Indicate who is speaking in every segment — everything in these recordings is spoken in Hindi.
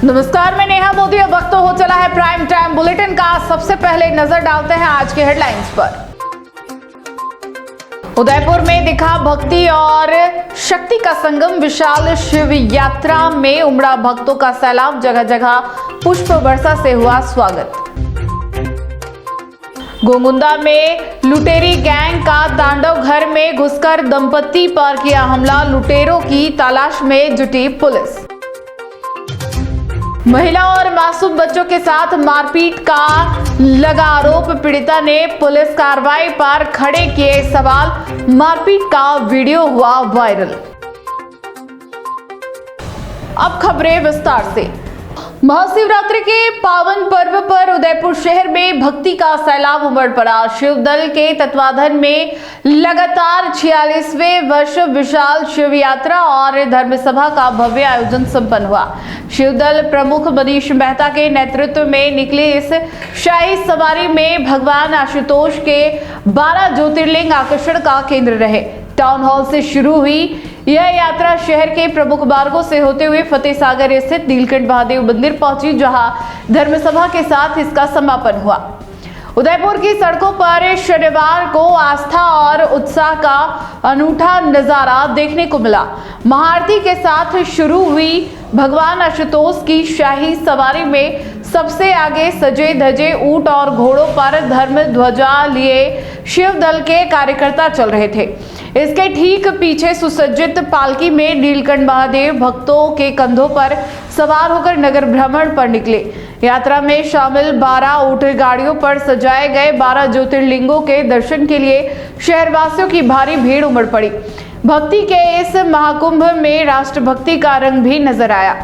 Speaker 1: नमस्कार, मैं नेहा मोदी। अब वक्त हो चला है प्राइम टाइम बुलेटिन का। सबसे पहले नजर डालते हैं आज के हेडलाइंस पर। उदयपुर में दिखा भक्ति और शक्ति का संगम। विशाल शिव यात्रा में उमड़ा भक्तों का सैलाब। जगह जगह पुष्प वर्षा से हुआ स्वागत। गोमुंदा में लुटेरी गैंग का तांडव। घर में घुसकर दंपति पर किया हमला। लुटेरों की तलाश में जुटी पुलिस। महिला और मासूम बच्चों के साथ मारपीट का लगा आरोप। पीड़िता ने पुलिस कार्रवाई पर खड़े किए सवाल। मारपीट का वीडियो हुआ वायरल। अब खबरें विस्तार से। महाशिवरात्रि के पावन पर्व पर उदयपुर शहर में भक्ति का सैलाब उमड़ पड़ा। शिवदल के तत्वाधान में लगातार 46वें वर्ष विशाल शिव यात्रा और धर्म सभा का भव्य आयोजन संपन्न हुआ। शिवदल प्रमुख मनीष मेहता के नेतृत्व में निकली इस शाही सवारी में भगवान आशुतोष के 12 ज्योतिर्लिंग आकर्षण का केंद्र रहे। टाउन हॉल से शुरू हुई यह यात्रा शहर के प्रमुख मार्गों से होते हुए फतेह सागर स्थित नीलकंठ महादेव मंदिर पहुंची, जहां धर्मसभा के साथ इसका समापन हुआ। उदयपुर की सड़कों पर शनिवार को आस्था और उत्साह का अनूठा नजारा देखने को मिला। महाआरती के साथ शुरू हुई भगवान आशुतोष की शाही सवारी में सबसे आगे सजे धजे ऊंट और घोड़ों पर धर्म ध्वजा लिए शिव दल के कार्यकर्ता चल रहे थे। इसके ठीक पीछे सुसज्जित पालकी में नीलकंठ महादेव भक्तों के कंधों पर सवार होकर नगर भ्रमण पर निकले। यात्रा में शामिल 12 ऊंट गाड़ियों पर सजाए गए 12 ज्योतिर्लिंगों के दर्शन के लिए शहरवासियों की भारी भीड़ उमड़ पड़ी। भक्ति के इस महाकुंभ में राष्ट्रभक्ति का रंग भी नजर आया,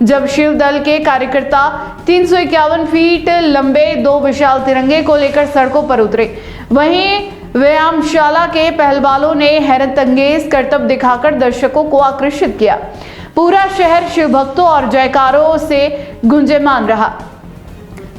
Speaker 1: जब शिव दल के कार्यकर्ता 351 फीट लंबे 2 विशाल तिरंगे को लेकर सड़कों पर उतरे। वहीं व्यायामशाला के पहलवानों ने हैरतअंगेज करतब दिखाकर दर्शकों को आकर्षित किया। पूरा शहर शिव भक्तों और जयकारों से गुंजयमान रहा।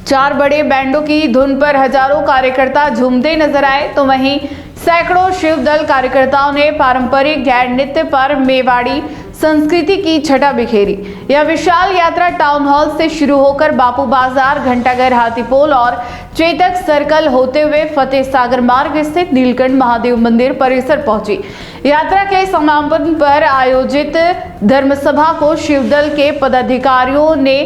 Speaker 1: 4 बड़े बैंडों की धुन पर हजारों कार्यकर्ता झूमते नजर आए, तो वहीं सैकड़ों शिव दल कार्यकर्ताओं ने पारंपरिक गैर नृत्य पर मेवाड़ी संस्कृति की छटा बिखेरी। यह विशाल यात्रा टाउन हॉल से शुरू होकर बापू बाजार, घंटाघर, हाथीपोल और चेतक सर्कल होते हुए फतेह सागर मार्ग स्थित नीलकंठ महादेव मंदिर परिसर पहुंची। यात्रा के समापन पर आयोजित धर्मसभा को शिवदल के पदाधिकारियों ने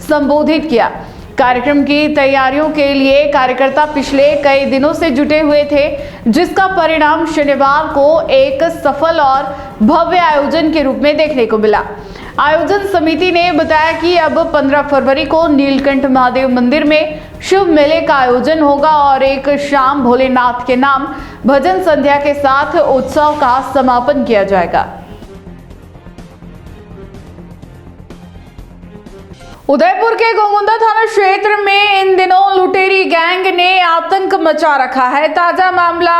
Speaker 1: संबोधित किया। कार्यक्रम की तैयारियों के लिए कार्यकर्ता पिछले कई दिनों से जुटे हुए थे, जिसका परिणाम शनिवार को एक सफल और भव्य आयोजन के रूप में देखने को मिला। आयोजन समिति ने बताया कि अब 15 फरवरी को नीलकंठ महादेव मंदिर में शिव मेले का आयोजन होगा और एक शाम भोलेनाथ के नाम भजन संध्या के साथ उत्सव का समापन किया जाएगा। उदयपुर के गोमुंदा थाना क्षेत्र में इन दिनों लुटेरी गैंग ने आतंक मचा रखा है। ताजा मामला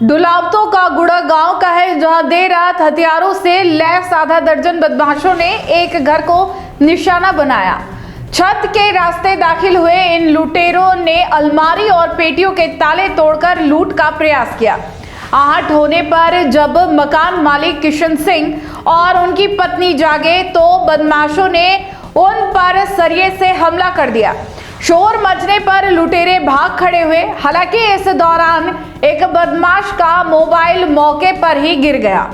Speaker 1: डुलावतों का गुड़ा गांव का है, जहां देर रात हथियारों से लैस आधा दर्जन बदमाशों ने एक घर को निशाना बनाया। छत के रास्ते दाखिल हुए इन लुटेरों ने अलमारी और पेटियों के ताले तोड़कर लूट का प्रयास किया। आहट होने पर जब मकान मालिक किशन सिंह और उनकी पत्नी जागे, तो बदमाशों ने उन पर सरिये से हमला कर दिया। शोर मचने पर लुटेरे भाग खड़े हुए। हालांकि इस दौरान एक बदमाश का मोबाइल मौके पर ही गिर गया।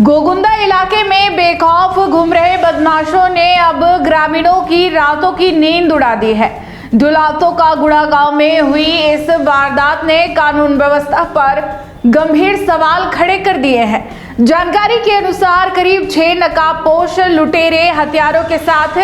Speaker 1: गोगुंदा इलाके में बेखौफ घूम रहे बदमाशों ने अब ग्रामीणों की रातों की नींद उड़ा दी है। दुलावतों का गुड़ा गांव में हुई इस वारदात ने कानून व्यवस्था पर गंभीर सवाल खड़े कर दिए हैं। जानकारी के अनुसार करीब 6 नकाबपोश लुटेरे हथियारों के साथ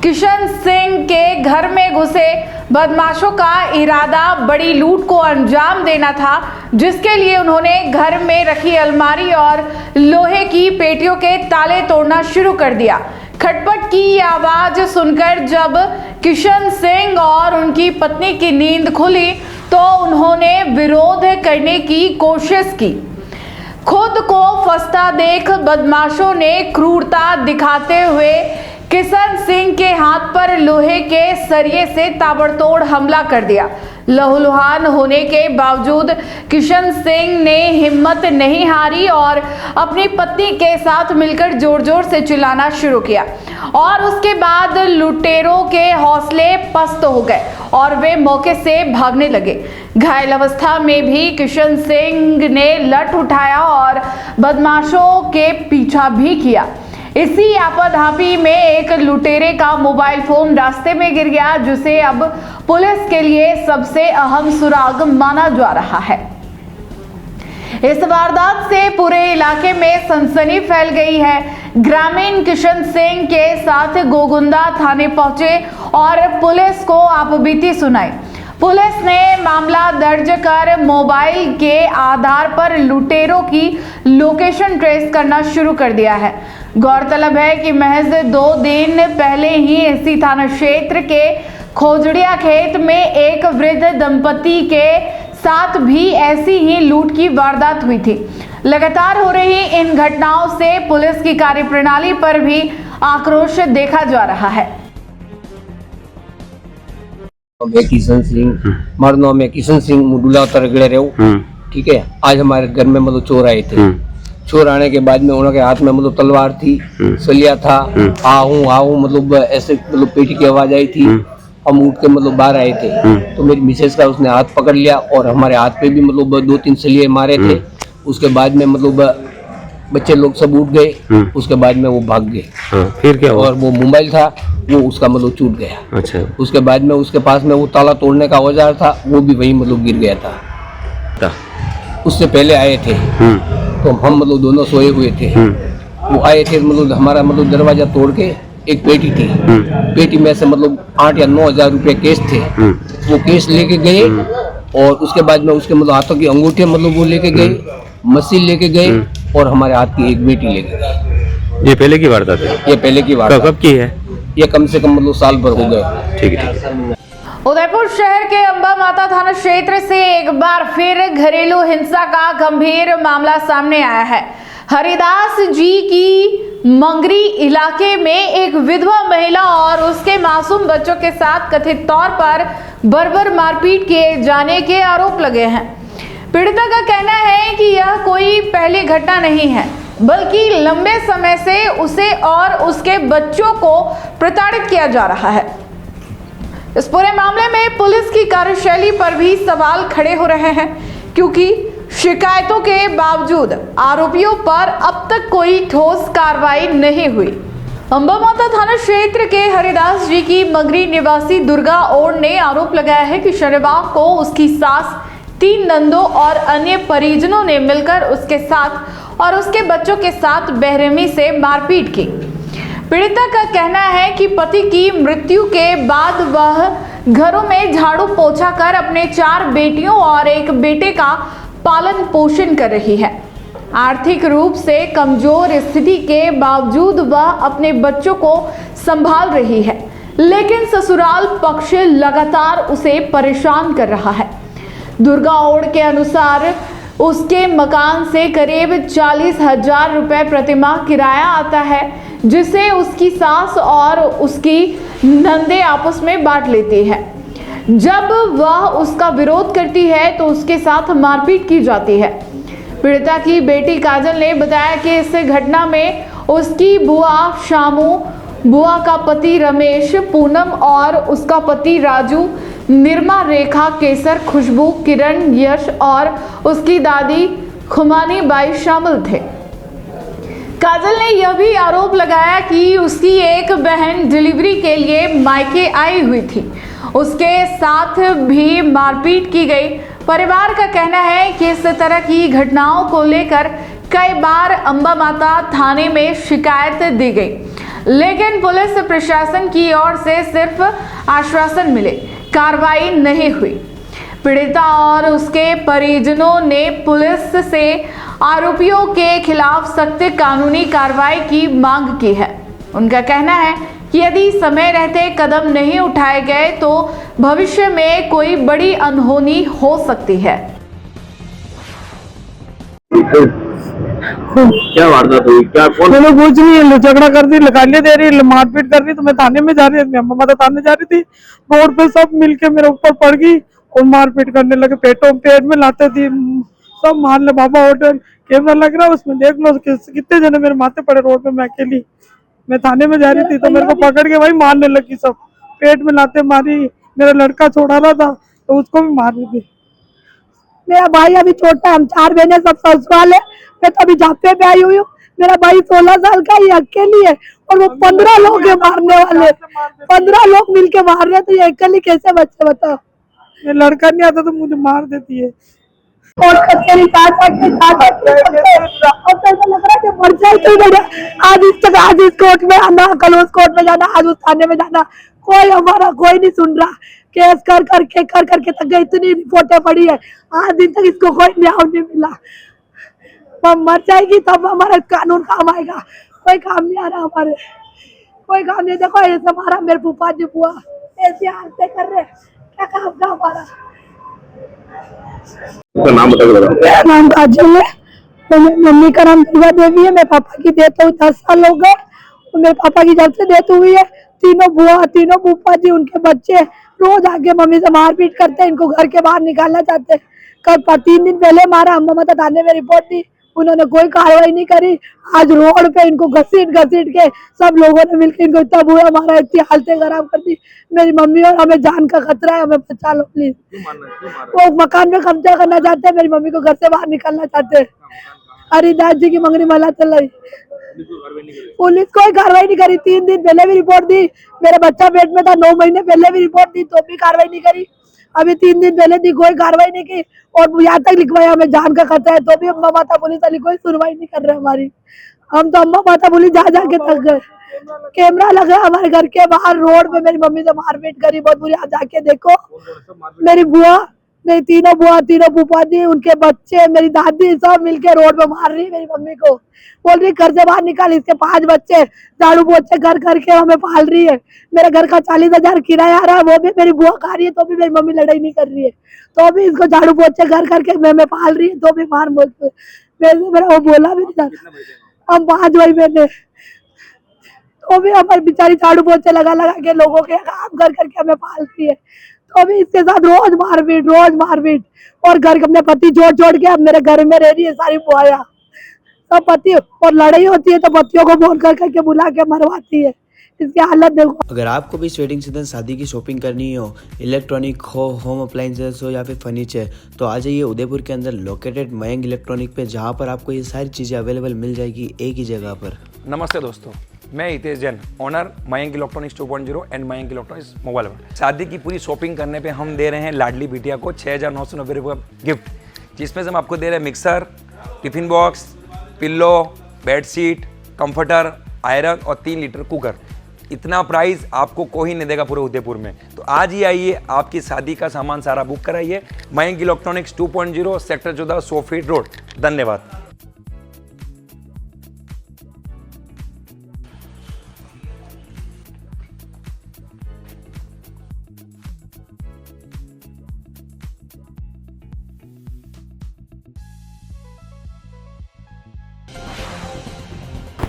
Speaker 1: किशन सिंह के घर में घुसे। बदमाशों का इरादा बड़ी लूट को अंजाम देना था, जिसके लिए उन्होंने घर में रखी अलमारी और लोहे की पेटियों के ताले तोड़ना शुरू कर दिया। खटपट की आवाज सुनकर जब किशन सिंह और उनकी पत्नी की नींद खुली, तो उन्होंने विरोध करने की कोशिश की। खुद को फंसता देख बदमाशों ने क्रूरता दिखाते हुए किशन सिंह के हाथ पर लोहे के सरिये से ताबड़तोड़ हमला कर दिया, लहूलुहान होने के बावजूद किशन सिंह ने हिम्मत नहीं हारी और अपनी पत्नी के साथ मिलकर जोर जोर से चिल्लाना शुरू किया और उसके बाद लुटेरों के हौसले पस्त हो गए और वे मौके से भागने लगे। घायल अवस्था में भी किशन सिंह ने लठ उठाया और बदमाशों के पीछा भी किया। इसी आपाधापी में एक लुटेरे का मोबाइल फोन रास्ते में गिर गया, जिसे अब पुलिस के लिए सबसे अहम सुराग माना जा रहा है। इस वारदात से पूरे इलाके में सनसनी फैल गई है। ग्रामीण किशन सिंह के साथ गोगुंदा थाने पहुंचे और पुलिस को आपबीती सुनाई। पुलिस ने मामला दर्ज कर मोबाइल के आधार पर लुटेरों की लोकेशन ट्रेस करना शुरू कर दिया है। गौरतलब है कि महज 2 दिन पहले ही इसी थाना क्षेत्र के खोजड़िया खेत में एक वृद्ध दंपति के साथ भी ऐसी ही लूट की वारदात हुई थी। लगातार हो रही इन घटनाओं से पुलिस की कार्यप्रणाली पर भी आक्रोश देखा जा रहा है।
Speaker 2: मैं किशन सिंह, हमारा नाम है किशन सिंह, मुडुला तरगड़े रहो। ठीक है, आज हमारे घर में मतलब चोर आए थे। चोर आने के बाद में उनके हाथ में मतलब तलवार थी, सलिया था। आहूं मतलब ऐसे मतलब पेटी की आवाज आई थी। हम उठ के मतलब बाहर आए थे तो मेरी मिसेज का उसने हाथ पकड़ लिया और हमारे हाथ पे भी मतलब 2-3 सलिए मारे थे। उसके बाद में मतलब बच्चे लोग सब उठ गए। उसके बाद में वो भाग गए।
Speaker 3: फिर क्या हुआ?
Speaker 2: और वो मोबाइल था वो उसका मतलब टूट गया।
Speaker 3: अच्छा।
Speaker 2: उसके बाद में उसके पास में वो ताला तोड़ने का औजार था, वो भी वहीं मतलब गिर गया था। उससे पहले आए थे तो हम मतलब दोनों सोए हुए थे। वो आए थे मतलब हमारा मतलब दरवाजा तोड़ के एक पेटी थी। पेटी में से मतलब 8 या 9 हजार रुपए केस थे। वो केस लेके गए और उसके बाद में उसके मतलब हाथों की अंगूठे मतलब वो लेके गए, मशीन लेके गए और हमारे हाथ की एक बेटी लेके गए।
Speaker 3: ये पहले की वारदात है?
Speaker 2: ये पहले की वारदात।
Speaker 3: कब की है?
Speaker 2: ये कम से कम मतलब साल भर हो गए।
Speaker 3: ठीक है।
Speaker 1: उदयपुर शहर के अंबा माता थाना क्षेत्र से एक बार फिर घरेलू हिंसा का गंभीर मामला सामने आया है। हरिदास जी की मंगरी इलाके में एक विधवा महिला और उसके मासूम बच्चों के साथ कथित तौर पर बर्बर मारपीट किए जाने के आरोप लगे हैं। पीड़िता का कहना है कि यह कोई पहली घटना नहीं है, बल्कि लंबे समय से उसे और उसके बच्चों को प्रताड़ित किया जा रहा है। इस पूरे मामले में पुलिस की कार्यशैली पर भी सवाल खड़े हो रहे हैं, क्योंकि शिकायतों के बावजूद आरोपियों पर अब तक कोई ठोस कार्रवाई नहीं हुई। अंबा माता थाना क्षेत्र के हरिदास जी की मंगरी निवासी दुर्गा ओड़ ने आरोप लगाया है कि शनिवार को उसकी सास, 3 नंदों और अन्य परिजनों ने मिलकर उसके साथ और उसके बच्चों के साथ बेरहमी से मारपीट की। पीड़िता का कहना है कि पति की मृत्यु के बाद वह घरों में झाड़ू पोछा कर अपने 4 बेटियों और एक बेटे का पालन पोषण कर रही है। आर्थिक रूप से कमजोर स्थिति के बावजूद वह अपने बच्चों को संभाल रही है, लेकिन ससुराल पक्ष लगातार उसे परेशान कर रहा है। दुर्गा ओड़ के अनुसार उसके मकान से करीब 40,000 रुपए प्रतिमाह किराया आता है, जिसे उसकी सास और उसकी नंदे आपस में बांट लेती है। जब वह उसका विरोध करती है तो उसके साथ मारपीट की जाती है। पीड़िता की बेटी काजल ने बताया कि इस घटना में उसकी बुआ शामू, बुआ का पति रमेश, पूनम और उसका पति राजू, निर्मा, रेखा, केसर, खुशबू, किरण, यश और उसकी दादी खुमानी बाई शामिल थे। काजल ने यह भी आरोप लगाया कि उसकी एक बहन डिलीवरी के लिए मायके आई हुई थी, उसके साथ भी मारपीट की गई। परिवार का कहना है कि इस तरह की घटनाओं को लेकर कई बार अंबा माता थाने में शिकायत दी गई, लेकिन पुलिस प्रशासन की ओर से सिर्फ आश्वासन मिले, कार्रवाई नहीं हुई। पीड़िता और उसके परिजनों ने पुलिस से आरोपियों के खिलाफ सख्त कानूनी कार्रवाई की मांग की है। उनका कहना है कि यदि समय रहते कदम नहीं उठाए गए तो भविष्य में कोई बड़ी अनहोनी हो सकती है।
Speaker 4: क्या वारदात हुई? क्या कौन?
Speaker 5: चलो कुछ नहीं है, झगड़ा कर दी, लगाने दे रही, मारपीट कर रही, तो मैं थाने में जा रही थी, अम्मा माता थाने जा रही थी। रोड पे सब मिलके मेरे ऊपर पड़ गई और मारपीट करने लगे, पेट में लाते थी, सब मार ले बाबा होटल कैमरा लग रहा है उसमें देख लो कितने जने मेरे माथे पड़े रोड पे। मैं अकेली मैं थाने में जा रही थी तो मेरे को पकड़ के वही मारने लगी, सब पेट में लाते मारी। मेरा लड़का छोड़ा रहा था तो उसको भी मार रही थी। मेरा भाई अभी छोटा, हम 4 बहनें सब ससुराल है, मैं तो अभी झापे पे आई हुई हूँ। मेरा भाई 16 साल का, ये अकेली है और वो 15 लोग है मारने वाले, 15 लोग मिलके मार रहे, तो ये अकेली कैसे बच्चे बताओ। ये लड़का नहीं आता तो मुझे मार देती है। कोर्ट कचहरी मर जाए, आज इस कोर्ट में आना, कल उस कोर्ट में जाना, आज उस थाने में जाना, कोई हमारा कोई नहीं सुन रहा। केस कर करके तक गई, इतनी रिपोर्टें पड़ी है, आज दिन तक इसको कोई न्याय नहीं मिला। हम मर जाएगी तब हमारा कानून काम आएगा, कोई काम नहीं आ रहा हमारे, कोई काम नहीं। देखो ऐसे हमारा मेरे फूफा जी बुआ ऐसे हालते कर रहे, क्या काम था हमारा।
Speaker 4: नाम बताइए।
Speaker 5: नाम काजल है, तो मेरी मम्मी का नाम दुर्गा देवी है। मेरे पापा की डेथ हुई 10 साल हो गए, तो मेरे पापा की जब से डेथ हुई है, तीनों बुआ तीनों फूफा जी उनके बच्चे रोज आके मम्मी से मारपीट करते हैं, इनको घर के बाहर निकालना चाहते हैं। कल 3 दिन पहले मारा, हम ममता थाने में रिपोर्ट दी, उन्होंने कोई कार्रवाई नहीं करी। आज रोड पे इनको घसीट के सब लोगों ने मिलकर इनको इतना बुरा मारा, इतनी हालतें खराब कर दी। मेरी मम्मी और हमें जान का खतरा है, हमें बचा लो प्लीज। वो मकान में कब्जा करना चाहते हैं, मेरी मम्मी को घर से बाहर निकालना चाहते हैं। हरिदास जी की मंगनी मला चल रही, पुलिस कोई कार्रवाई नहीं करी। 3 दिन पहले भी रिपोर्ट दी, मेरा बच्चा पेट में था, 9 महीने पहले भी रिपोर्ट दी तो भी कार्रवाई नहीं करी। अभी 3 दिन पहले दी, कोई कार्रवाई नहीं की, और यहाँ तक लिखवाया हमें जान का खतरा है, तो भी अम्मा माता पुलिस वाली कोई सुनवाई नहीं कर रहे हमारी। हम तो अम्मा माता पुलिस जा के थक गए। कैमरा लगा हमारे घर के बाहर, रोड पे मेरी मम्मी से मारपीट करी बहुत बुरी, आप जाके देखो। मेरी बुआ, मेरी तीनों बुआ तीनों फूफा जी उनके बच्चे, मेरी दादी सब मिलके रोड पे मार रही है मेरी मम्मी को, बोल रही घर से बाहर निकाल, इसके 5 बच्चे झाड़ू पोछे कर करके हमें पाल रही है। मेरे घर का 40,000 किराया आ रहा है, वो भी मेरी बुआ खा रही है, तो भी मेरी मम्मी लड़ाई नहीं कर रही है, तो भी इसको झाड़ू पोछे कर करके मैं पाल रही है, तो भी मार मेरा वो बोला भी नहीं था। हम 5 भाई बहने, तो भी हमारी बेचारी झाड़ू पोछे लगा के लोगों के काम कर करके हमें पालती है, तो भी इसके साथ रोज मारपीट। और घर अपने पति जोड़ के अब मेरे घर में रह रही है सारी बुआया, सब पति, और लड़ाई होती है तो पतियों को फोन कर करके बुला के मरवाती है। इसकी हालत देखो।
Speaker 6: अगर आपको भी वेडिंग सीजन शादी की शॉपिंग करनी हो, इलेक्ट्रॉनिक हो, होम अप्लाइंसेस हो या फिर फर्नीचर, तो आ जाइए उदयपुर के अंदर लोकेटेड मयंक इलेक्ट्रॉनिक पे, जहाँ पर आपको ये सारी चीज़ें अवेलेबल मिल जाएगी एक ही जगह पर।
Speaker 7: नमस्ते दोस्तों, मैं Hitesh Jain, owner Mayank electronics 2.0 and Mayank electronics mobile world. शादी की पूरी शॉपिंग करने पे हम दे रहे हैं लाडली बिटिया को 6,990 रुपये का गिफ्ट, जिसमें से हम आपको दे रहे हैं mixer, tiffin box, pillow, bedsheet, comforter, iron और 3 लीटर कुकर। इतना प्राइस आपको कोई नहीं देगा पूरे उदयपुर में। तो आज ही आइए, आपकी शादी का सामान सारा बुक कराइए। Mayank electronics 2.0 sector 14 100 feet road. धन्यवाद।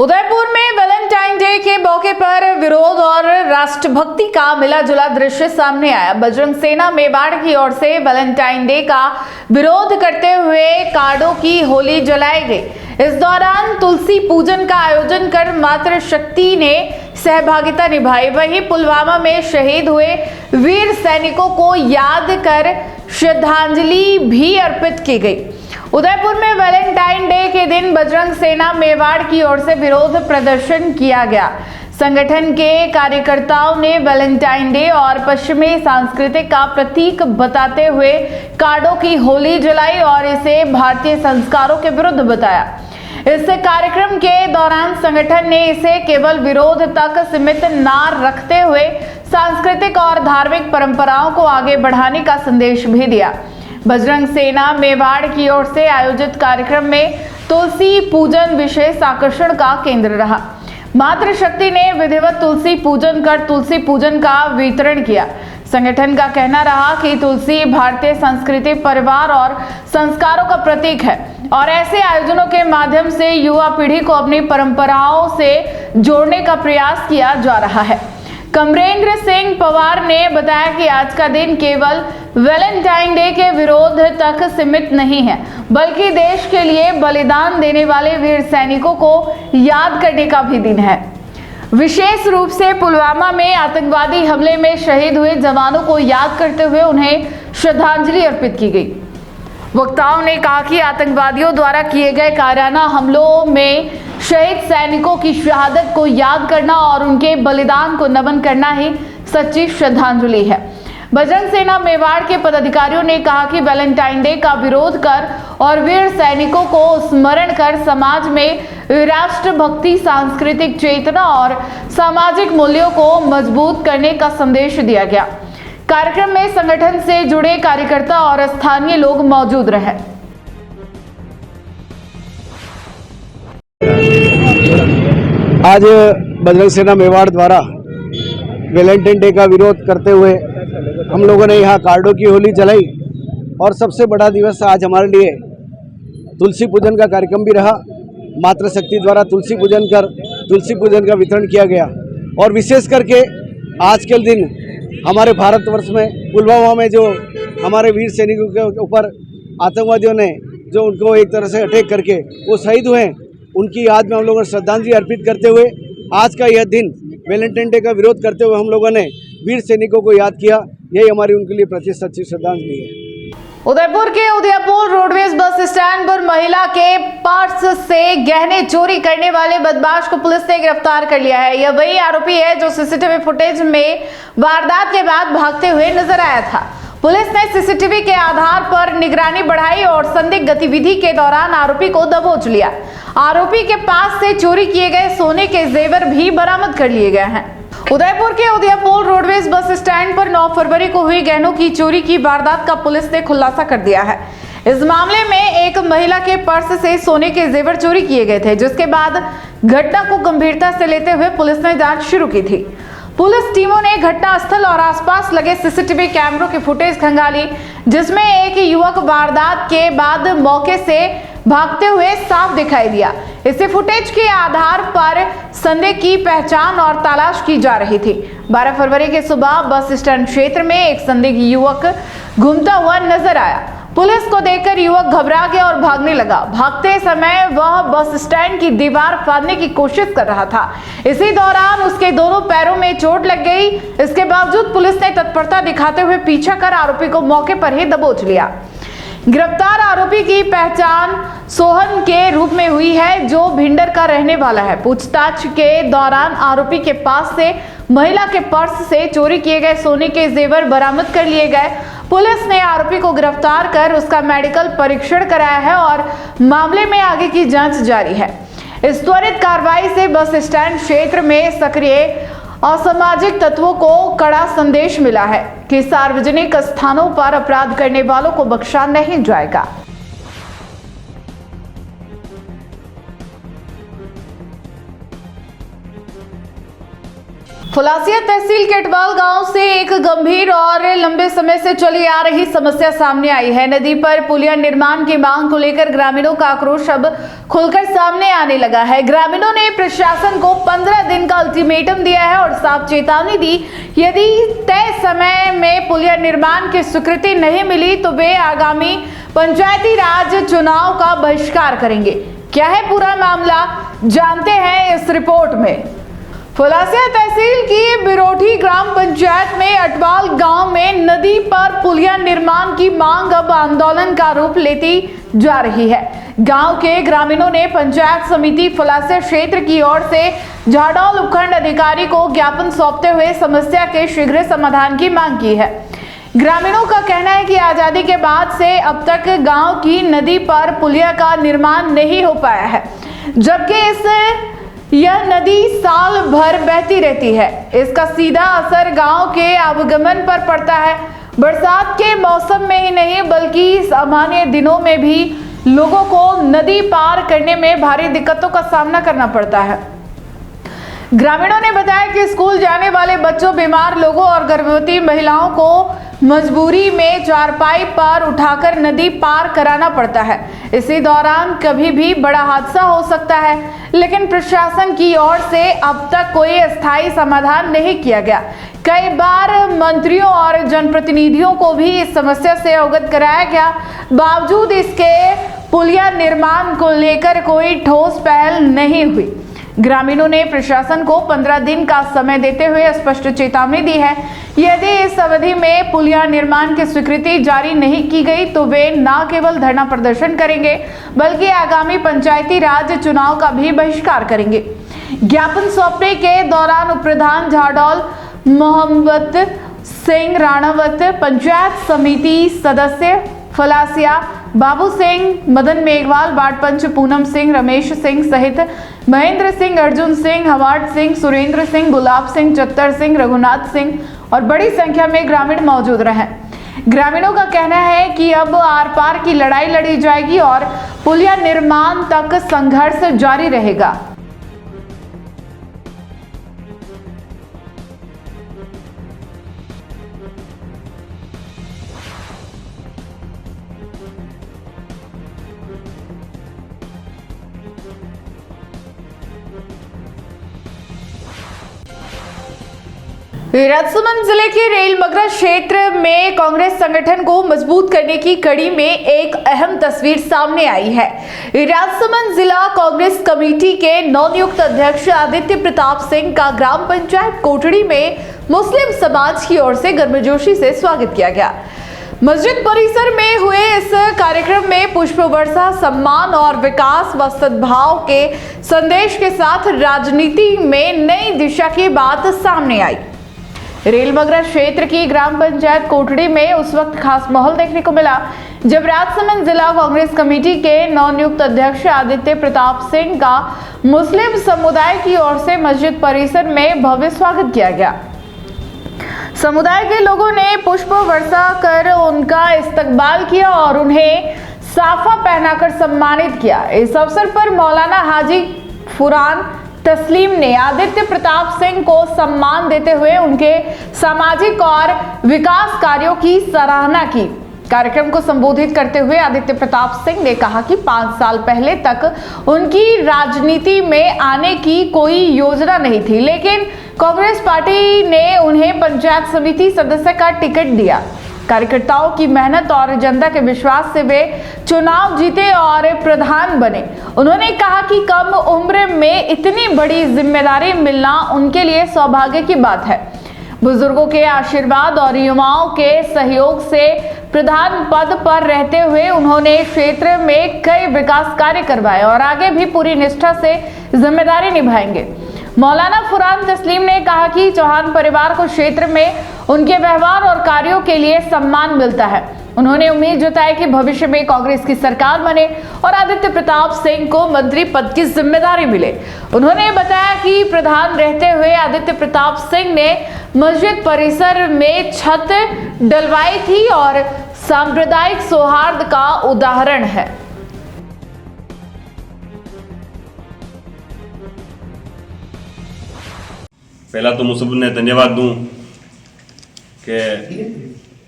Speaker 1: उदयपुर में वैलेंटाइन डे के मौके पर विरोध और राष्ट्रभक्ति का मिला जुला दृश्य सामने आया। बजरंग सेना मेवाड़ की ओर से वैलेंटाइन डे का विरोध करते हुए कार्डों की होली जलाई गई। इस दौरान तुलसी पूजन का आयोजन कर मातृशक्ति ने सहभागिता निभाई। वहीं पुलवामा में शहीद हुए वीर सैनिकों को याद कर श्रद्धांजलि भी अर्पित की गई। उदयपुर में वैलेंटाइन डे के दिन बजरंग सेना मेवाड़ की ओर से विरोध प्रदर्शन किया गया। संगठन के कार्यकर्ताओं ने वैलेंटाइन डे और पश्चिमी सांस्कृतिक का प्रतीक बताते हुए कार्डों की होली जलाई और इसे भारतीय संस्कारों के विरुद्ध बताया। इस कार्यक्रम के दौरान संगठन ने इसे केवल विरोध तक सीमित न रखते हुए सांस्कृतिक और धार्मिक परंपराओं को आगे बढ़ाने का संदेश भी दिया। बजरंग सेना मेवाड़ की ओर से आयोजित कार्यक्रम में तुलसी पूजन विशेष आकर्षण का केंद्र रहा। मातृशक्ति ने विधिवत तुलसी पूजन कर तुलसी पूजन का वितरण किया। संगठन का कहना रहा कि तुलसी भारतीय संस्कृति, परिवार और संस्कारों का प्रतीक है और ऐसे आयोजनों के माध्यम से युवा पीढ़ी को अपनी परंपराओं से जोड़ने का प्रयास किया जा रहा है। कमरेंद्र सिंह पवार ने बताया कि आज का दिन केवल वैलेंटाइन डे के विरोध तक सीमित नहीं है, बल्कि देश के लिए बलिदान देने वाले वीर सैनिकों को याद करने का भी दिन है। विशेष रूप से पुलवामा में आतंकवादी हमले में शहीद हुए जवानों को याद करते हुए उन्हें श्रद्धांजलि अर्पित की गई। वक्ताओं ने कहा कि आतंकवादियों द्वारा किए गए कायराना हमलों में शहीद सैनिकों की शहादत को याद करना और उनके बलिदान को नमन करना ही सच्ची श्रद्धांजलि है। बजरंग सेना मेवाड़ के पदाधिकारियों ने कहा कि वैलेंटाइन डे का विरोध कर और वीर सैनिकों को स्मरण कर समाज में राष्ट्रभक्ति, सांस्कृतिक चेतना और सामाजिक मूल्यों को मजबूत करने का संदेश दिया गया। कार्यक्रम में संगठन से जुड़े कार्यकर्ता और स्थानीय लोग मौजूद रहे।
Speaker 8: आज बजरंग सेना मेवाड़ द्वारा वैलेंटाइन डे का विरोध करते हुए हम लोगों ने यहाँ कार्डों की होली जलाई और सबसे बड़ा दिवस आज हमारे लिए तुलसी पूजन का कार्यक्रम भी रहा। मातृशक्ति द्वारा तुलसी पूजन का वितरण किया गया और विशेष करके आज के दिन हमारे भारतवर्ष में पुलवामा में जो हमारे वीर सैनिकों के ऊपर आतंकवादियों ने जो उनको एक तरह से अटैक करके वो शहीद हुए, उनकी याद में हम लोगों ने श्रद्धांजलि अर्पित करते हुए आज का यह दिन वैलेंटाइन डे का विरोध करते हुए हम लोगों ने वीर सैनिकों को याद किया। यही हमारी उनके लिए प्रति सच्ची श्रद्धांजलि है।
Speaker 1: उदयपुर के उदयपुर रोडवेज बस स्टैंड पर महिला के पर्स से गहने चोरी करने वाले बदमाश को पुलिस ने गिरफ्तार कर लिया है। यह वही आरोपी है जो सीसीटीवी फुटेज में वारदात के बाद भागते हुए नजर आया था। पुलिस ने सीसीटीवी के आधार पर निगरानी बढ़ाई और संदिग्ध गतिविधि के दौरान आरोपी को दबोच लिया। आरोपी के पास से चोरी किए गए सोने के जेवर भी बरामद कर लिए गए हैं। उदयपुर के उदयपुर रोडवेज बस स्टैंड पर 9 फरवरी को हुई गहनों की चोरी की वारदात का पुलिस ने खुलासा कर दिया है। इस मामले में एक महिला के पर्स से सोने के जेवर चोरी किए गए थे, जिसके बाद घटना को गंभीरता से लेते हुए पुलिस ने जांच शुरू की थी। पुलिस टीमों ने घटनास्थल और आसपास लगे सीसीटीवी कैमरों की फुटेज खंगाली, जिसमें एक युवक वारदात के बाद मौके से भागते हुए साफ दिखाई दिया। इसी फुटेज के आधार पर संदिग्ध की पहचान और तलाश की जा रही थी। 12 फरवरी की सुबह बस स्टैंड क्षेत्र में एक संदिग्ध युवक घूमता हुआ नजर आया। पुलिस को देखकर युवक घबरा गया और भागने लगा। भागते समय वह बस स्टैंड की दीवार फाड़ने की कोशिश कर रहा था। इसी दौरान उसके दोनों पैरों में चोट लग गई। इसके बावजूद पुलिस ने तत्परता दिखाते हुए पीछा कर आरोपी को मौके पर ही दबोच लिया। गिरफ्तार आरोपी की पहचान सोहन के रूप में हुई है, जो भिंडर का रहने वाला है। पूछताछ के दौरान आरोपी के पास से महिला के पर्स से चोरी किए गए सोने के जेवर बरामद कर लिए गए। पुलिस ने आरोपी को गिरफ्तार कर उसका मेडिकल परीक्षण कराया है और मामले में आगे की जांच जारी है। इस त्वरित कार्रवाई से बस स्टैंड क्षेत्र में सक्रिय असामाजिक तत्वों को कड़ा संदेश मिला है कि सार्वजनिक स्थानों पर अपराध करने वालों को बख्शा नहीं जाएगा। फुलासिया तहसील केटवाल गांव से एक गंभीर और लंबे समय से चली आ रही समस्या सामने आई है। नदी पर पुलिया निर्माण की मांग को लेकर ग्रामीणों का आक्रोश अब खुलकर सामने आने लगा है। ग्रामीणों ने प्रशासन को 15 दिन का अल्टीमेटम दिया है और साफ चेतावनी दी, यदि तय समय में पुलिया निर्माण की स्वीकृति नहीं मिली तो वे आगामी पंचायती राज चुनाव का बहिष्कार करेंगे। क्या है पूरा मामला, जानते हैं इस रिपोर्ट में। फुलासिया तहसील की बिरोठी ग्राम पंचायत में अटवाल गांव में नदी पर पुलिया निर्माण की मांग अब आंदोलन का रूप लेती जा रही है। गांव के ग्रामीणों ने पंचायत समिति फुलासिया क्षेत्र की ओर से झाडौल उपखंड अधिकारी को ज्ञापन सौंपते हुए समस्या के शीघ्र समाधान की मांग की है। ग्रामीणों का कहना है कि आजादी के बाद से अब तक गांव की नदी पर पुलिया का निर्माण नहीं हो पाया है, जबकि यह नदी साल भर बहती रहती है। इसका सीधा असर गांव के आवागमन पर पड़ता है। बरसात के मौसम में ही नहीं बल्कि सामान्य दिनों में भी लोगों को नदी पार करने में भारी दिक्कतों का सामना करना पड़ता है। ग्रामीणों ने बताया कि स्कूल जाने वाले बच्चों, बीमार लोगों और गर्भवती महिलाओं को मजबूरी में चारपाई पर उठाकर नदी पार कराना पड़ता है। इसी दौरान कभी भी बड़ा हादसा हो सकता है, लेकिन प्रशासन की ओर से अब तक कोई स्थायी समाधान नहीं किया गया। कई बार मंत्रियों और जनप्रतिनिधियों को भी इस समस्या से अवगत कराया गया, बावजूद इसके पुलिया निर्माण को लेकर कोई ठोस पहल नहीं हुई। ग्रामीणों ने प्रशासन को 15 दिन का समय देते हुए स्पष्ट चेतावनी दी है। यदि इस अवधि में पुलिया निर्माण की स्वीकृति जारी नहीं की गई तो वे न केवल धरना प्रदर्शन करेंगे बल्कि आगामी पंचायती राज चुनाव का भी बहिष्कार करेंगे। ज्ञापन सौंपने के दौरान उप प्रधान झाडौल मोहम्मद सिंह राणावत, पंचायत समिति सदस्य फलासिया बाबू सिंह, मदन मेघवाल, वार्ड पंच पूनम सिंह, रमेश सिंह सहित महेंद्र सिंह, अर्जुन सिंह, हवाट सिंह, सुरेंद्र सिंह, गुलाब सिंह, चत्तर सिंह, रघुनाथ सिंह और बड़ी संख्या में ग्रामीण मौजूद रहे। ग्रामीणों का कहना है कि अब आर पार की लड़ाई लड़ी जाएगी और पुलिया निर्माण तक संघर्ष जारी रहेगा। राजसमंद जिले के रेलमगरा क्षेत्र में कांग्रेस संगठन को मजबूत करने की कड़ी में एक अहम तस्वीर सामने आई है। राजसमंद जिला कांग्रेस कमेटी के नवनियुक्त अध्यक्ष आदित्य प्रताप सिंह का ग्राम पंचायत कोटड़ी में मुस्लिम समाज की ओर से गर्मजोशी से स्वागत किया गया। मस्जिद परिसर में हुए इस कार्यक्रम में पुष्प वर्षा, सम्मान और विकास व सद्भाव के संदेश के साथ राजनीति में नई दिशा की बात सामने आई। रेलमगरा क्षेत्र की ग्राम पंचायत कोटड़ी में उस वक्त खास माहौल देखने को मिला जब राजसमंद जिला कांग्रेस कमेटी के नवनियुक्त अध्यक्ष आदित्य प्रताप सिंह का मुस्लिम समुदाय की ओर से मस्जिद परिसर में भव्य स्वागत किया गया। समुदाय के लोगों ने पुष्प वर्षा कर उनका इस्तकबाल किया और उन्हें साफा पहनाकर सम्मानित किया। इस अवसर पर मौलाना हाजी फुरान तस्लीम ने आदित्य प्रताप सिंह को सम्मान देते हुए उनके सामाजिक और विकास कार्यों की सराहना की। कार्यक्रम को संबोधित करते हुए आदित्य प्रताप सिंह ने कहा कि 5 साल पहले तक उनकी राजनीति में आने की कोई योजना नहीं थी, लेकिन कांग्रेस पार्टी ने उन्हें पंचायत समिति सदस्य का टिकट दिया। कार्यकर्ताओं की मेहनत और जनता के विश्वास से वे चुनाव जीते और प्रधान बने। उन्होंने कहा कि कम उम्र में इतनी बड़ी जिम्मेदारी मिलना उनके लिए सौभाग्य की बात है। बुजुर्गों के आशीर्वाद और युवाओं के सहयोग से प्रधान पद पर रहते हुए उन्होंने क्षेत्र में कई विकास कार्य करवाए और आगे भी पूरी निष्ठा से जिम्मेदारी निभाएंगे। मौलाना फुरान तस्लीम ने कहा कि चौहान परिवार को क्षेत्र में उनके व्यवहार और कार्यों के लिए सम्मान मिलता है। उन्होंने उम्मीद जताई कि भविष्य में कांग्रेस की सरकार बने और आदित्य प्रताप सिंह को मंत्री पद की जिम्मेदारी मिले। उन्होंने बताया कि प्रधान रहते हुए आदित्य प्रताप सिंह ने मस्जिद परिसर में छत डलवाई थी और सांप्रदायिक सौहार्द का उदाहरण है।
Speaker 9: पहला तो मुझे ने धन्यवाद दूं कि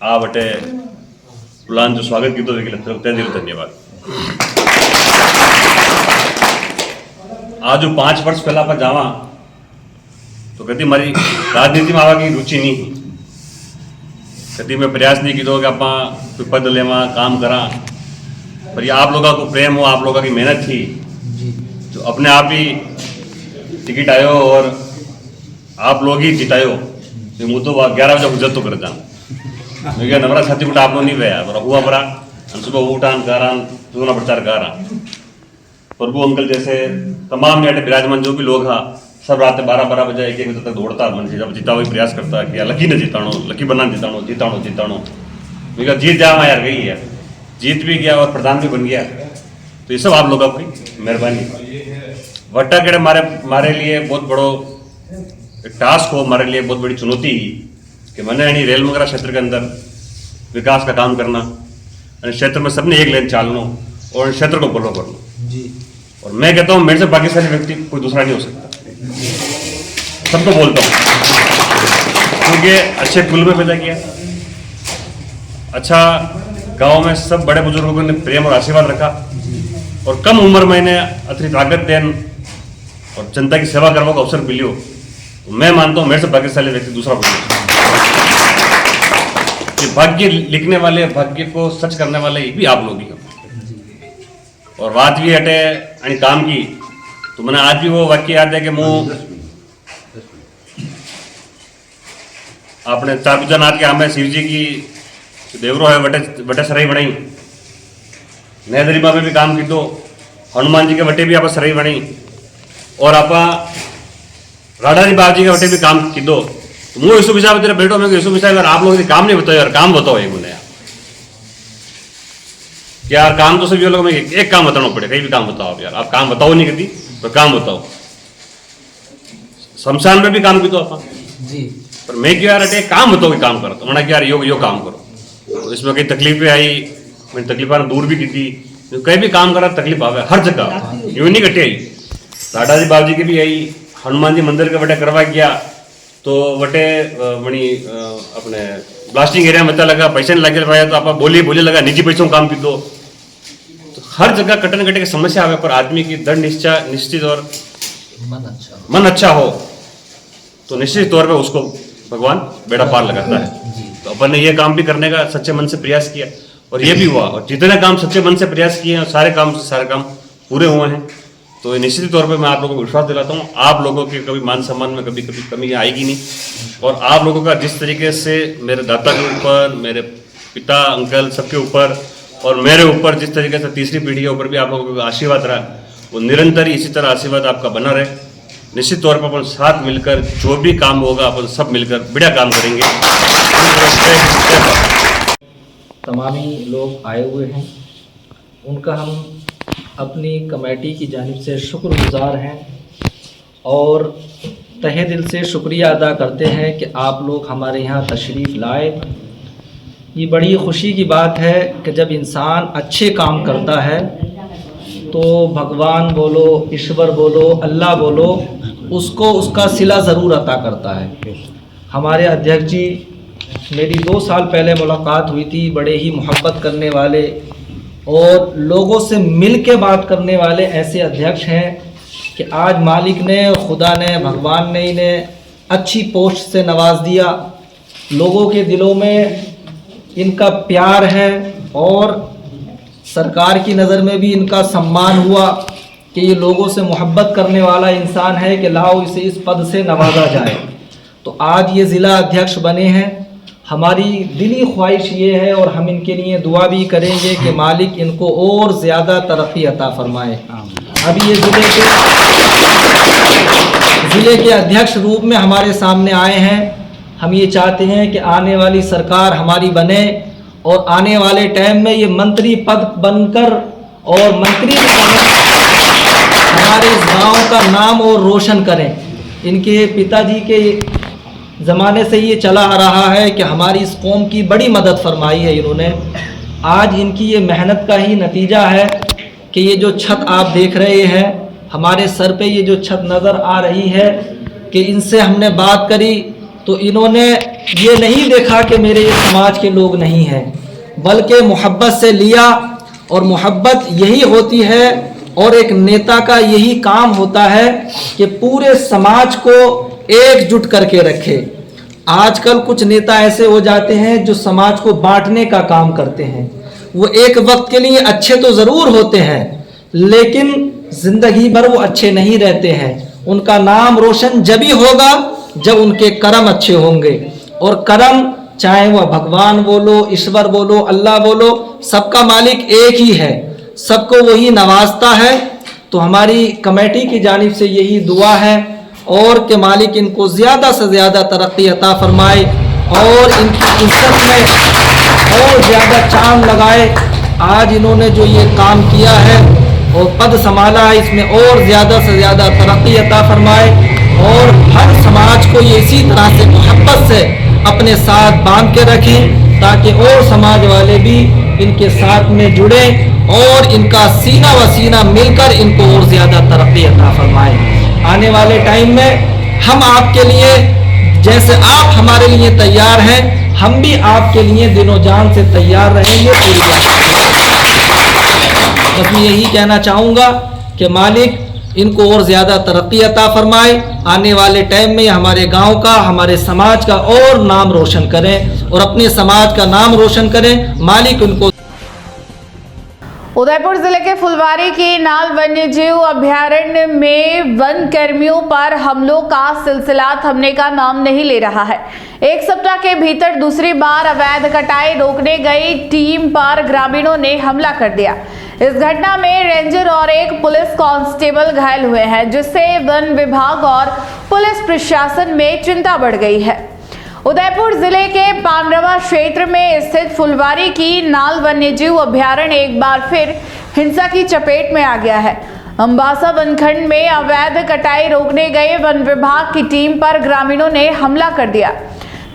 Speaker 9: आ बटे प्लान जो स्वागत की तो तय दिल धन्यवाद। आज जो 5 वर्ष पहला पर जावा तो कभी मारी राजनीति में आवा की रुचि नहीं थी। कभी मैं प्रयास नहीं किया कि आप कोई पद लेवा काम करा, पर ये आप लोगों को प्रेम हो, आप लोगों की मेहनत थी जो अपने आप ही टिकट आयो और आप लोग ही जितायो। तो मुझे तो 11 बजे गुजर तो कर जाऊँ मैं नवरा छाती बुटा आप लोग नहीं गया पर हुआ बरा हम सुबह उठान करान चुनाव प्रचार करा। प्रभु अंकल जैसे तमाम यहाँ विराजमान जो भी लोग हैं सब रात 12-12 बजे 1-1 बजे तक दौड़ता मन से जब जीता हुआ प्रयास करता कि लकी ने जिताणो, लकी बनान जिताणो, जिताणो जिताणो। मैं जीत जावा यार गई है, जीत भी गया और प्रधान भी बन गया। तो ये सब आप लोगों की मेहरबानी। वट्टा केड़े मारे लिए बहुत बड़ो टास्क हो, हमारे लिए बहुत बड़ी चुनौती कि मैंने यानी रेलमगरा क्षेत्र के अंदर विकास का काम करना, क्षेत्र में सबने एक लाइन चालना और क्षेत्र को फॉलो करना जी। और मैं कहता हूँ मेरे से भाग्यशाली व्यक्ति कोई दूसरा नहीं हो सकता, सबको बोलता हूँ, क्योंकि अच्छे कुल में पैदा किया, अच्छा गांव में सब बड़े बुजुर्गों ने प्रेम और आशीर्वाद रखा और कम उम्र में इन्हें अतिरिक्त ताकत देन और जनता की सेवा करने का अवसर मिलियो। मैं मानता हूँ मेरे से भाग्यशाली व्यक्ति दूसरा कोई नहीं। कि भाग्य लिखने वाले, भाग्य को सच करने वाले भी आप लोग ही हो। और बात भी हटे आणि काम की, तो मैंने आज भी वो वाक्य याद है कि मुँह अपने चारभुजानाथ के हमें शिव जी की देवरो है वटे सराई बनाई, नैदरीबा में भी काम की दो, हनुमान जी के वटे भी आप सराई बनाई, और आप राधा जी बाबा जी के वटे भी काम की दो। तो मुँह यीशु पिछा तेरे बेटो में यीशु पिछा यार आप लोग काम नहीं बताओ यार, काम बताओ एक मुझे यार, काम तो सभी लोगों में एक काम बताना पड़े, कहीं भी काम बताओ आप यार, आप काम बताओ नहीं कभी तो काम बताओ। शमशान में भी काम की दो आप जी, पर मैं क्यों यार अटे काम बताओ कि काम करो, तो मैंने कि यार यो काम करो। तो इसमें कई तकलीफें आई, मैंने तकलीफें दूर भी की थी, कहीं भी काम करा तकलीफ आवे हर जगह, यूं नहीं कटी आई। राधा जी बाबू जी की भी आई, हनुमान जी मंदिर के वटे करवा गया तो वटे मणि अपने ब्लास्टिंग एरिया में लगा, पैसे नहीं लगे पाया तो आप बोली लगा निजी पैसों काम की दो। तो हर जगह कटन कटे की समस्या आवे, पर आदमी की दृढ़ निश्चित और मन अच्छा हो तो निश्चित तौर पे उसको भगवान बेड़ा पार लगाता है। तो अपन ने ये काम भी करने का सच्चे मन से प्रयास किया और ये भी हुआ, और जितने काम सच्चे मन से प्रयास किए हैं सारे काम पूरे हुए हैं। तो निश्चित तौर पे मैं आप लोगों को विश्वास दिलाता हूँ, आप लोगों के कभी मान सम्मान में कभी कमी आएगी नहीं। और आप लोगों का जिस तरीके से मेरे दादा के ऊपर, मेरे पिता अंकल सबके ऊपर और मेरे ऊपर जिस तरीके से तीसरी पीढ़ी के ऊपर भी आप लोगों का आशीर्वाद रहा, वो निरंतर इसी तरह आशीर्वाद आपका बना रहे। निश्चित तौर पर अपन साथ मिलकर जो भी काम होगा अपन सब मिलकर बढ़िया काम करेंगे।
Speaker 10: तमामी लोग आए हुए हैं, उनका हम अपनी कमेटी की जानिब से शुक्रगुजार हैं और तहे दिल से शुक्रिया अदा करते हैं कि आप लोग हमारे यहाँ तशरीफ़ लाए। ये बड़ी ख़ुशी की बात है कि जब इंसान अच्छे काम करता है तो भगवान बोलो, ईश्वर बोलो, अल्लाह बोलो, उसको उसका सिला ज़रूर अता करता है। हमारे अध्यक्ष जी, मेरी 2 साल पहले मुलाकात हुई थी, बड़े ही मोहब्बत करने वाले और लोगों से मिल के बात करने वाले ऐसे अध्यक्ष हैं कि आज मालिक ने, खुदा ने, भगवान ने इन्हें अच्छी पोस्ट से नवाज दिया। लोगों के दिलों में इनका प्यार है और सरकार की नज़र में भी इनका सम्मान हुआ कि ये लोगों से मोहब्बत करने वाला इंसान है कि लाओ इसे इस पद से नवाजा जाए। तो आज ये ज़िला अध्यक्ष बने हैं। हमारी दिली ख्वाहिश ये है और हम इनके लिए दुआ भी करेंगे कि मालिक इनको और ज़्यादा तरक्की अता फरमाए। अभी ये ज़िले के अध्यक्ष रूप में हमारे सामने आए हैं। हम ये चाहते हैं कि आने वाली सरकार हमारी बने और आने वाले टाइम में ये मंत्री पद बनकर और मंत्री हमारे इस गाँव का नाम और रोशन करें। इनके पिताजी के ज़माने से ये चला आ रहा है कि हमारी इस कौम की बड़ी मदद फरमाई है इन्होंने। आज इनकी ये मेहनत का ही नतीजा है कि ये जो छत आप देख रहे हैं, हमारे सर पे ये जो छत नज़र आ रही है, कि इनसे हमने बात करी तो इन्होंने ये नहीं देखा कि मेरे ये समाज के लोग नहीं हैं, बल्कि मोहब्बत से लिया। और मोहब्बत यही होती है और एक नेता का यही काम होता है कि पूरे समाज को एकजुट करके रखे। आजकल कुछ नेता ऐसे हो जाते हैं जो समाज को बांटने का काम करते हैं। वो एक वक्त के लिए अच्छे तो ज़रूर होते हैं लेकिन ज़िंदगी भर वो अच्छे नहीं रहते हैं। उनका नाम रोशन जब ही होगा जब उनके कर्म अच्छे होंगे। और कर्म चाहे वह भगवान बोलो, ईश्वर बोलो, अल्लाह बोलो, सबका मालिक एक ही है, सबको वही नवाजता है। तो हमारी कमेटी की जानिब से यही दुआ है और कि मालिक इनको ज़्यादा से ज़्यादा तरक्की अता फरमाए और इनकी इज्जत में और ज़्यादा चांद लगाए। आज इन्होंने जो ये काम किया है और पद संभाला है, इसमें और ज़्यादा से ज़्यादा तरक्की अता फरमाए और हर समाज को ये इसी तरह से मोहब्बत से अपने साथ बांध के रखें ताकि और समाज वाले भी इनके साथ में जुड़े और इनका सीना व सीना मिलकर इनको और ज़्यादा तरक्की अता फरमाए। आने वाले टाइम में हम आपके लिए, जैसे आप हमारे लिए तैयार हैं, हम भी आपके लिए दिनों जान से तैयार रहेंगे। बस मैं यही कहना चाहूँगा कि मालिक इनको और ज़्यादा तरक्की अता फरमाए। आने वाले टाइम में हमारे गांव का, हमारे समाज का और नाम रोशन करें और अपने समाज का नाम रोशन करें। मालिक उनको।
Speaker 1: उदयपुर जिले के फुलवारी के नाल वन्यजीव अभयारण्य में वन कर्मियों पर हमलों का सिलसिला थमने का नाम नहीं ले रहा है। एक सप्ताह के भीतर दूसरी बार अवैध कटाई रोकने गई टीम पर ग्रामीणों ने हमला कर दिया। इस घटना में रेंजर और एक पुलिस कांस्टेबल घायल हुए हैं, जिससे वन विभाग और पुलिस प्रशासन में चिंता बढ़ गई है। उदयपुर जिले के पांडवा क्षेत्र में स्थित फुलवारी की नाल वन्यजीव अभयारण्य एक बार फिर हिंसा की चपेट में आ गया है। अंबासा वनखंड में अवैध कटाई रोकने गए वन विभाग की टीम पर ग्रामीणों ने हमला कर दिया।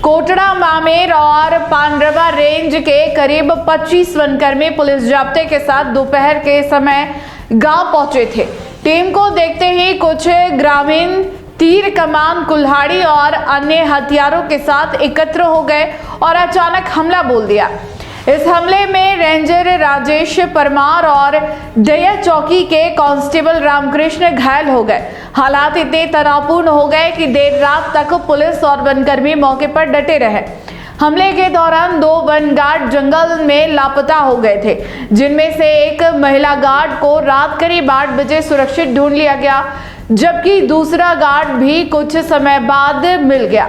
Speaker 1: कोटड़ा, मामेर और पांडवा रेंज के करीब 25 वनकर्मी पुलिस जाब्ते के साथ दोपहर के समय गांव पहुंचे थे। टीम को देखते ही कुछ ग्रामीण तीर कमान, कुल्हाड़ी और अन्य हथियारों के साथ एकत्र हो गए और अचानक हमला बोल दिया। इस हमले में रेंजर राजेश परमार और दया चौकी के कांस्टेबल रामकृष्ण घायल हो गए। हालात इतने तनावपूर्ण हो गए कि देर रात तक पुलिस और वनकर्मी मौके पर डटे रहे। हमले के दौरान 2 वन गार्ड जंगल में लापता हो गए थे, जिनमें से एक महिला गार्ड को रात करीब 8 बजे सुरक्षित ढूंढ लिया गया, जबकि दूसरा गार्ड भी कुछ समय बाद मिल गया।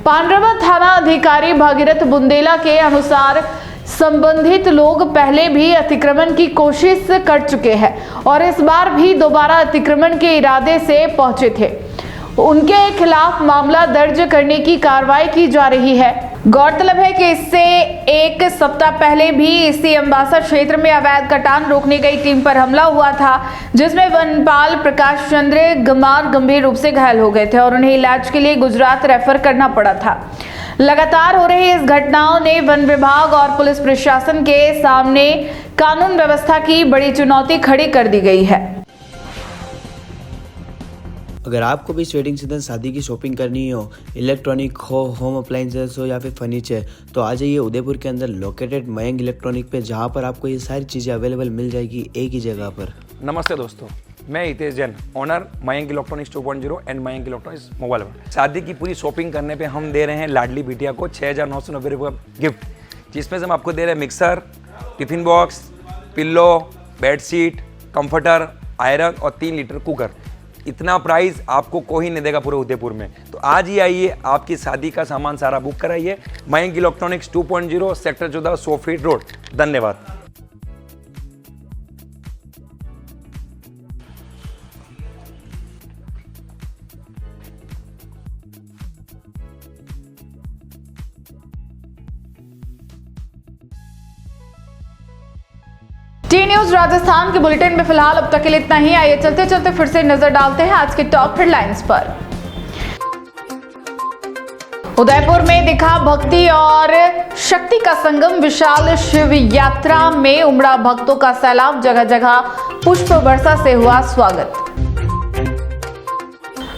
Speaker 1: पांडवा थाना अधिकारी भगीरथ बुंदेला के अनुसार संबंधित लोग पहले भी अतिक्रमण की कोशिश कर चुके हैं और इस बार भी दोबारा अतिक्रमण के इरादे से पहुंचे थे। उनके खिलाफ मामला दर्ज करने की कार्रवाई की जा रही है। गौरतलब है कि इससे एक सप्ताह पहले भी इसी अंबासा क्षेत्र में अवैध कटान रोकने गई टीम पर हमला हुआ था, जिसमें वनपाल प्रकाश चंद्र गमार गंभीर रूप से घायल हो गए थे और उन्हें इलाज के लिए गुजरात रेफर करना पड़ा था। लगातार हो रही इस घटनाओं ने वन विभाग और पुलिस प्रशासन के सामने कानून व्यवस्था की बड़ी चुनौती खड़ी कर दी गई है।
Speaker 6: अगर आपको भी वेडिंग सीजन शादी की शॉपिंग करनी हो, इलेक्ट्रॉनिक हो, होम अप्लाइंसेस हो या फिर फर्नीचर, तो आ जाइए उदयपुर के अंदर लोकेटेड मयंक इलेक्ट्रॉनिक पे, जहाँ पर आपको ये सारी चीज़ें अवेलेबल मिल जाएगी एक ही जगह पर।
Speaker 7: नमस्ते दोस्तों, मैं Hitesh Jain, owner Mayank electronics 2.0 and Mayank electronics mobile world. शादी की पूरी शॉपिंग करने पे हम दे रहे हैं लाडली बिटिया को 6,990 रुपये का गिफ्ट, जिसमें से हम आपको दे रहे हैं mixer, tiffin box, pillow, bedsheet, comforter, iron और 3 लीटर कुकर। इतना प्राइस आपको कोई नहीं देगा पूरे उदयपुर में। तो आज ही आइए, आपकी शादी का सामान सारा बुक कराइए। Mayank electronics 2.0 sector 14 100 feet road. धन्यवाद।
Speaker 1: टी न्यूज राजस्थान के बुलेटिन में फिलहाल अब तक के लिए इतना ही। आइए चलते चलते फिर से नजर डालते हैं आज के टॉप हेडलाइंस पर। उदयपुर में दिखा भक्ति और शक्ति का संगम, विशाल शिव यात्रा में उमड़ा भक्तों का सैलाब, जगह जगह पुष्प वर्षा से हुआ स्वागत।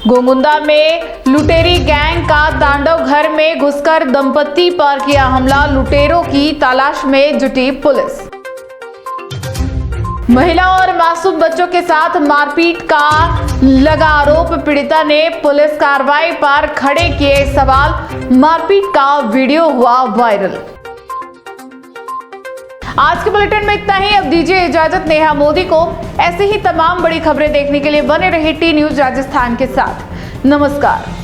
Speaker 1: गोमुंदा में लुटेरी गैंग का तांडव, घर में घुसकर दंपति पर किया हमला, लुटेरों की तलाश में जुटी पुलिस। महिला और मासूम बच्चों के साथ मारपीट का लगा आरोप, पीड़िता ने पुलिस कार्रवाई पर खड़े किए सवाल, मारपीट का वीडियो हुआ वायरल। आज के बुलेटिन में इतना ही। अब दीजिए इजाजत नेहा मोदी को। ऐसे ही तमाम बड़ी खबरें देखने के लिए बने रहिए टी न्यूज राजस्थान के साथ। नमस्कार।